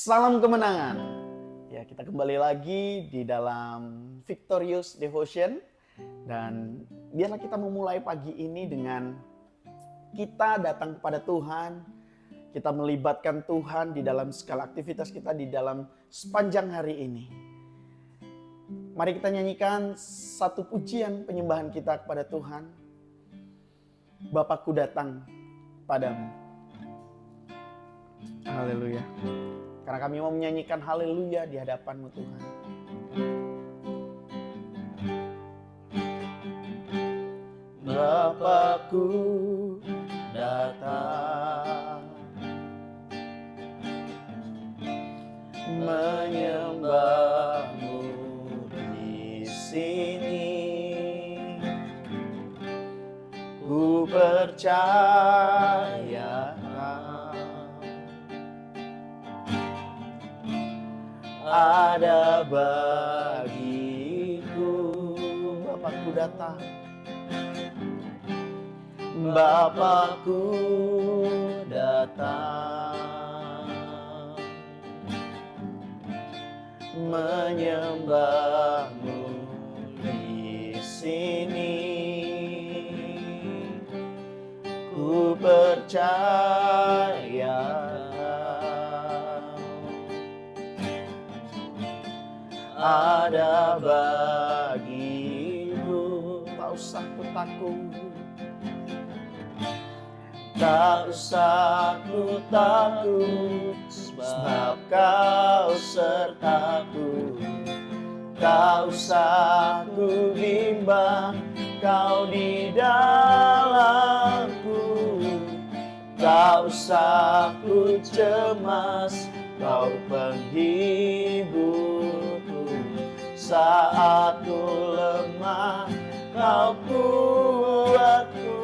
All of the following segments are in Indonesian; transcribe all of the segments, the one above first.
Salam kemenangan. Ya, kita kembali lagi di dalam Victorious Devotion. Dan biarlah kita memulai pagi ini dengan kita datang kepada Tuhan. Kita melibatkan Tuhan di dalam segala aktivitas kita di dalam sepanjang hari ini. Mari kita nyanyikan satu pujian penyembahan kita kepada Tuhan. Bapakku datang padamu. Haleluya. Karena kami mau menyanyikan haleluya di hadapan-Mu Tuhan. Bapakku datang menyembah-Mu di sini. Ku percaya ada bagiku. Bapakku datang, Bapakku datang menyembah-Mu di sini. Ku percaya ada bagimu. Tak usah ku takut, tak usah ku takut, sebab Kau sertaku. Tak usah ku bimbang, Kau di dalamku. Tak usah ku cemas, Kau penghiburku. Saat ku lemah, Kau kuatku.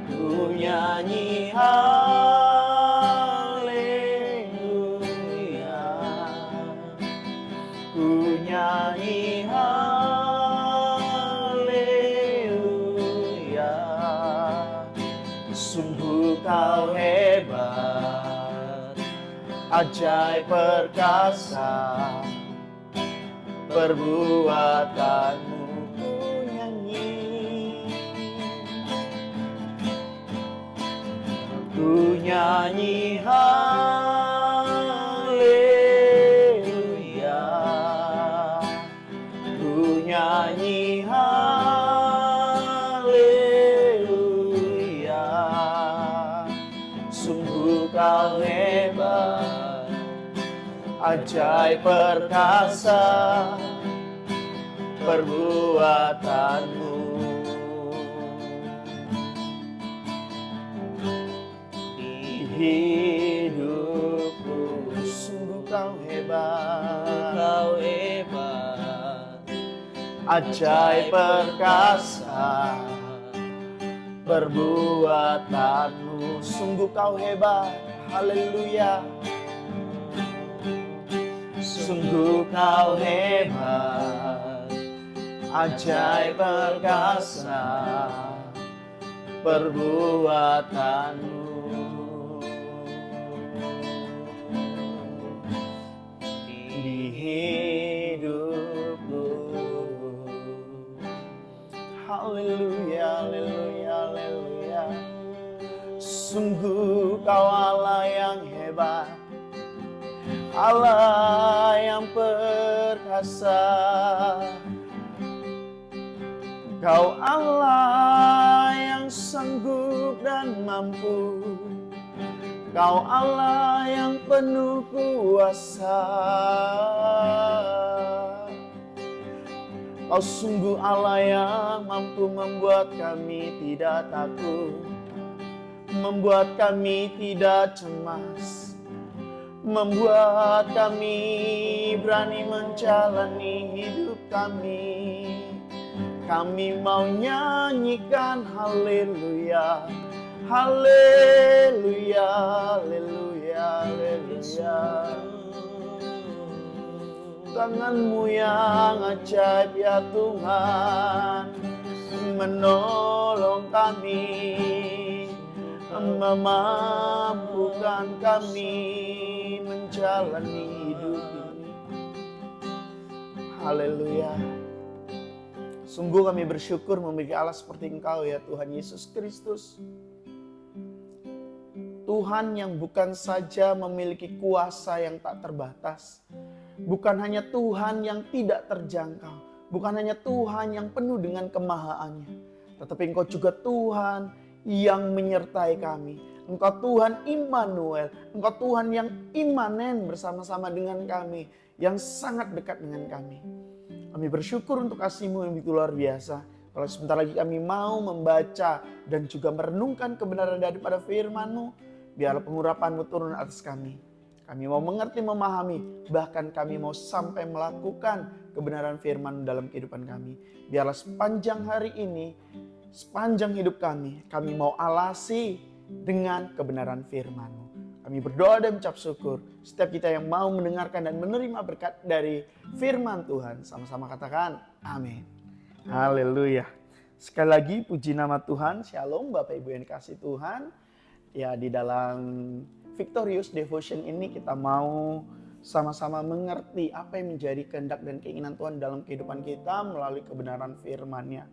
Ku nyanyi haleluya, ku nyanyi haleluya. Sungguh Kau hebat, ajaib perkasa, perbuatan-Mu ku nyanyi. Ku nyanyi haleluya, ku nyanyi haleluya. Sungguh Kau hebat, ajaib perkasa, perbuatan-Mu. Di hidupku sungguh Kau hebat, Kau hebat, ajaib perkasa, perbuatan-Mu. Sungguh Kau hebat, haleluya. Sungguh Kau hebat, ajaib perkasa, perbuatan-Mu. Di hidupku, haleluya, haleluya, haleluya. Sungguh Kau Allah yang hebat, Allah yang perkasa. Kau Allah yang sanggup dan mampu. Kau Allah yang penuh kuasa. Kau sungguh Allah yang mampu membuat kami tidak takut, membuat kami tidak cemas, membuat kami berani menjalani hidup kami. Kami mau nyanyikan haleluya, haleluya, haleluya, haleluya. Tangan-Mu yang ajaib ya Tuhan, menolong kami. memampukan kami menjalani hidup ini. Haleluya. Sungguh kami bersyukur memiliki Allah seperti Engkau ya Tuhan Yesus Kristus. Tuhan yang bukan saja memiliki kuasa yang tak terbatas. Bukan hanya Tuhan yang tidak terjangkau. Bukan hanya Tuhan yang penuh dengan kemahaannya. Tetapi Engkau juga Tuhan yang menyertai kami. Engkau Tuhan Immanuel. Engkau Tuhan yang imanen bersama-sama dengan kami. Yang sangat dekat dengan kami. Kami bersyukur untuk kasih-Mu yang begitu luar biasa. Kalau sebentar lagi kami mau membaca dan juga merenungkan kebenaran daripada firman-Mu, biarlah pengurapan-Mu turun atas kami. Kami mau mengerti, memahami, bahkan kami mau sampai melakukan kebenaran firman dalam kehidupan kami. Biarlah sepanjang hari ini, sepanjang hidup kami mau alasi dengan kebenaran firman-Mu. Kami berdoa dan mengucap syukur. Setiap kita yang mau mendengarkan dan menerima berkat dari firman Tuhan, sama-sama katakan amin. Haleluya. Sekali lagi puji nama Tuhan. Shalom Bapak Ibu yang dikasihi Tuhan. Ya, di dalam Victorious Devotion ini kita mau sama-sama mengerti apa yang menjadi kehendak dan keinginan Tuhan dalam kehidupan kita melalui kebenaran firman-Nya.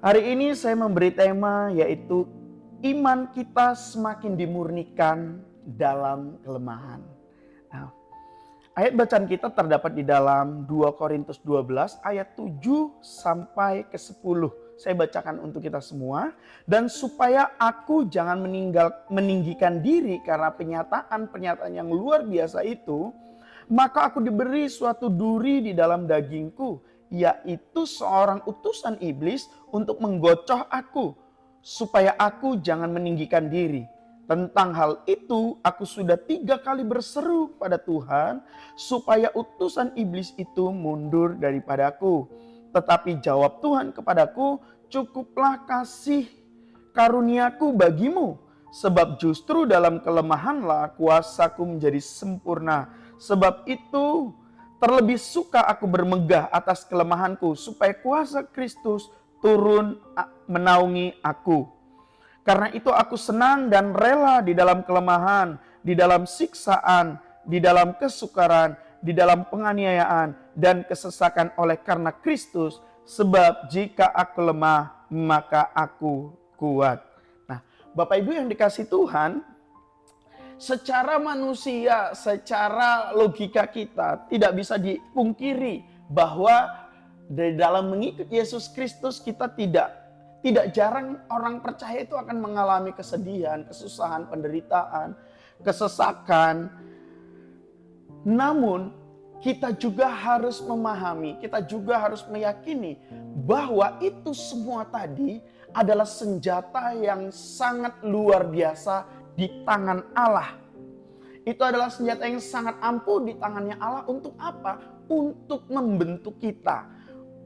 Hari ini saya memberi tema yaitu iman kita semakin dimurnikan dalam kelemahan. Nah, ayat bacaan kita terdapat di dalam 2 Korintus 12 ayat 7 sampai ke 10. Saya bacakan untuk kita semua. Dan supaya aku jangan meninggikan diri karena pernyataan yang luar biasa itu, maka aku diberi suatu duri di dalam dagingku, yaitu seorang utusan iblis untuk menggocoh aku, supaya aku jangan meninggikan diri. Tentang hal itu aku sudah 3 kali berseru pada Tuhan supaya utusan iblis itu mundur daripadaku. Tetapi jawab Tuhan kepadaku, cukuplah kasih karuniaku bagimu, sebab justru dalam kelemahanlah kuasaku menjadi sempurna. Sebab itu terlebih suka aku bermegah atas kelemahanku, supaya kuasa Kristus turun menaungi aku. Karena itu aku senang dan rela di dalam kelemahan, di dalam siksaan, di dalam kesukaran, di dalam penganiayaan dan kesesakan oleh karena Kristus. Sebab jika aku lemah, maka aku kuat. Nah, Bapak Ibu yang dikasihi Tuhan, secara manusia, secara logika kita tidak bisa dipungkiri bahwa di dalam mengikut Yesus Kristus kita tidak jarang orang percaya itu akan mengalami kesedihan, kesusahan, penderitaan, kesesakan. Namun kita juga harus memahami, kita juga harus meyakini bahwa itu semua tadi adalah senjata yang sangat luar biasa di tangan Allah. Itu adalah senjata yang sangat ampuh di tangannya Allah untuk apa? Untuk membentuk kita.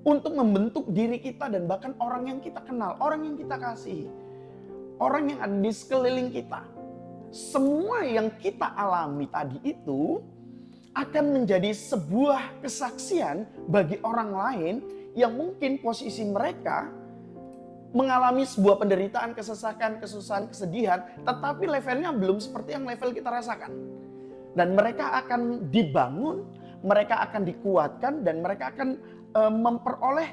Untuk membentuk diri kita dan bahkan orang yang kita kenal, orang yang kita kasihi, orang yang ada di sekeliling kita. Semua yang kita alami tadi itu akan menjadi sebuah kesaksian bagi orang lain yang mungkin posisi mereka mengalami sebuah penderitaan, kesesakan, kesusahan, kesedihan, tetapi levelnya belum seperti yang level kita rasakan. Dan mereka akan dibangun, mereka akan dikuatkan, dan mereka akan memperoleh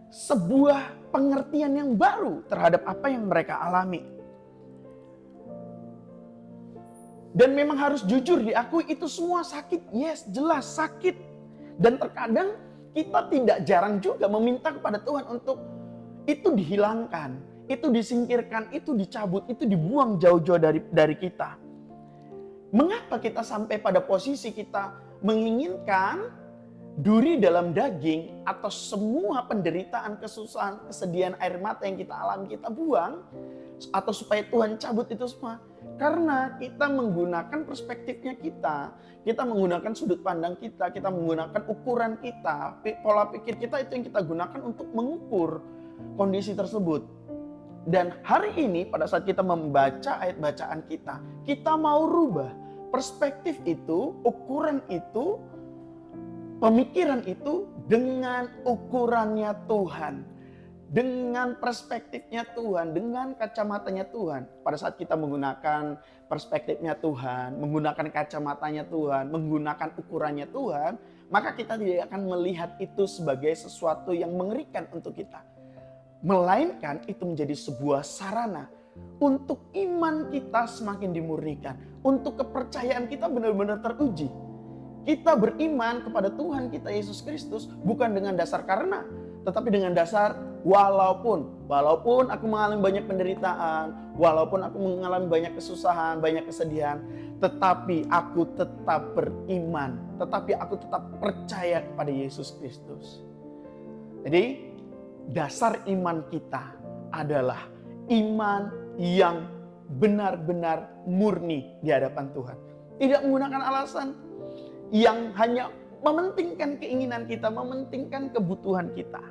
sebuah pengertian yang baru terhadap apa yang mereka alami. Dan memang harus jujur diakui itu semua sakit. Yes, jelas sakit. Dan terkadang kita tidak jarang juga meminta kepada Tuhan untuk itu dihilangkan, itu disingkirkan, itu dicabut, itu dibuang jauh-jauh dari kita. Mengapa kita sampai pada posisi kita menginginkan duri dalam daging atau semua penderitaan, kesusahan, kesedihan, air mata yang kita alami kita buang, atau supaya Tuhan cabut itu semua? Karena kita menggunakan perspektifnya kita menggunakan sudut pandang kita menggunakan ukuran kita, pola pikir kita itu yang kita gunakan untuk mengukur kondisi tersebut. Dan hari ini pada saat kita membaca ayat bacaan kita mau rubah perspektif itu, ukuran itu, pemikiran itu dengan ukurannya Tuhan. dengan perspektifnya Tuhan, dengan kacamatanya Tuhan. Pada saat kita menggunakan perspektifnya Tuhan, menggunakan kacamatanya Tuhan, menggunakan ukurannya Tuhan, maka kita tidak akan melihat itu sebagai sesuatu yang mengerikan untuk kita. Melainkan itu menjadi sebuah sarana untuk iman kita semakin dimurnikan, untuk kepercayaan kita benar-benar teruji. Kita beriman kepada Tuhan kita Yesus Kristus bukan dengan dasar karena, tetapi dengan dasar walaupun aku mengalami banyak penderitaan, walaupun aku mengalami banyak kesusahan, banyak kesedihan, tetapi aku tetap beriman, tetapi aku tetap percaya kepada Yesus Kristus. Jadi dasar iman kita adalah iman yang benar-benar murni di hadapan Tuhan. Tidak menggunakan alasan yang hanya mementingkan keinginan kita, mementingkan kebutuhan kita.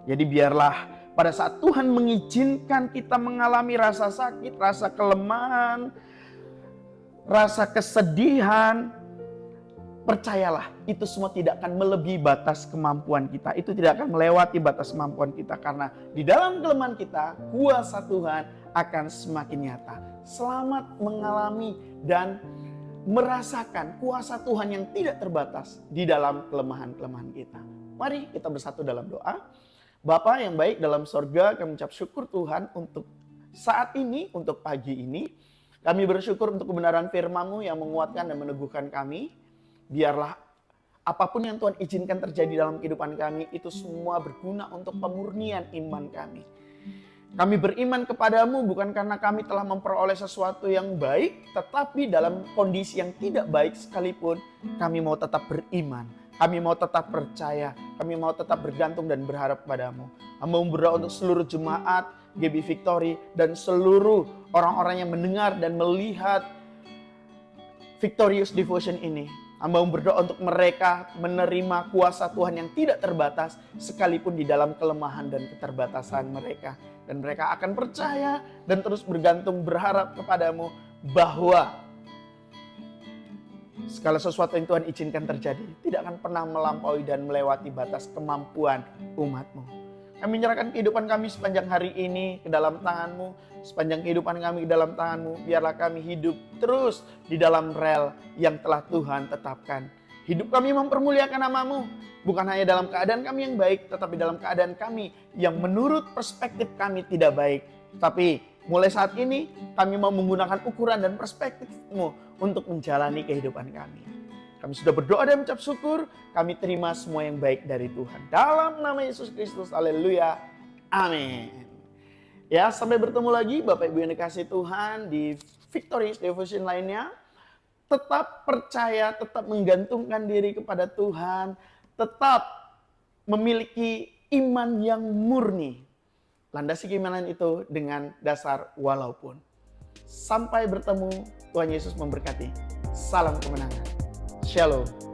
Jadi biarlah pada saat Tuhan mengizinkan kita mengalami rasa sakit, rasa kelemahan, rasa kesedihan, percayalah itu semua tidak akan melebihi batas kemampuan kita. Itu tidak akan melewati batas kemampuan kita. Karena di dalam kelemahan kita, kuasa Tuhan akan semakin nyata. Selamat mengalami dan merasakan kuasa Tuhan yang tidak terbatas di dalam kelemahan-kelemahan kita. Mari kita bersatu dalam doa. Bapa yang baik dalam sorga, kami ucap syukur Tuhan untuk saat ini, untuk pagi ini. Kami bersyukur untuk kebenaran firman-Mu yang menguatkan dan meneguhkan kami. Biarlah apapun yang Tuhan izinkan terjadi dalam kehidupan kami, itu semua berguna untuk pemurnian iman kami. Kami beriman kepadamu bukan karena kami telah memperoleh sesuatu yang baik, tetapi dalam kondisi yang tidak baik sekalipun, kami mau tetap beriman. Kami mau tetap percaya, kami mau tetap bergantung dan berharap padamu. Hamba berdoa untuk seluruh jemaat GB Victory dan seluruh orang-orang yang mendengar dan melihat Victorious Devotion ini. Hamba berdoa untuk mereka menerima kuasa Tuhan yang tidak terbatas sekalipun di dalam kelemahan dan keterbatasan mereka. Dan mereka akan percaya dan terus bergantung berharap kepadamu bahwa segala sesuatu yang Tuhan izinkan terjadi tidak akan pernah melampaui dan melewati batas kemampuan umat-Mu. Kami menyerahkan kehidupan kami sepanjang hari ini ke dalam tangan-Mu. Sepanjang kehidupan kami ke dalam tangan-Mu, biarlah kami hidup terus di dalam rel yang telah Tuhan tetapkan. Hidup kami mempermuliakan nama-Mu, bukan hanya dalam keadaan kami yang baik, tetapi dalam keadaan kami yang menurut perspektif kami tidak baik. Tapi mulai saat ini, kami mau menggunakan ukuran dan perspektif-Mu untuk menjalani kehidupan kami. Kami sudah berdoa dan mengucap syukur, kami terima semua yang baik dari Tuhan. Dalam nama Yesus Kristus, haleluya, amin. Ya, sampai bertemu lagi Bapak Ibu yang dikasihi Tuhan di Victorious Devotion lainnya. Tetap percaya, tetap menggantungkan diri kepada Tuhan, tetap memiliki iman yang murni. Landasi keimanan itu dengan dasar walaupun. Sampai bertemu, Tuhan Yesus memberkati. Salam kemenangan. Shalom.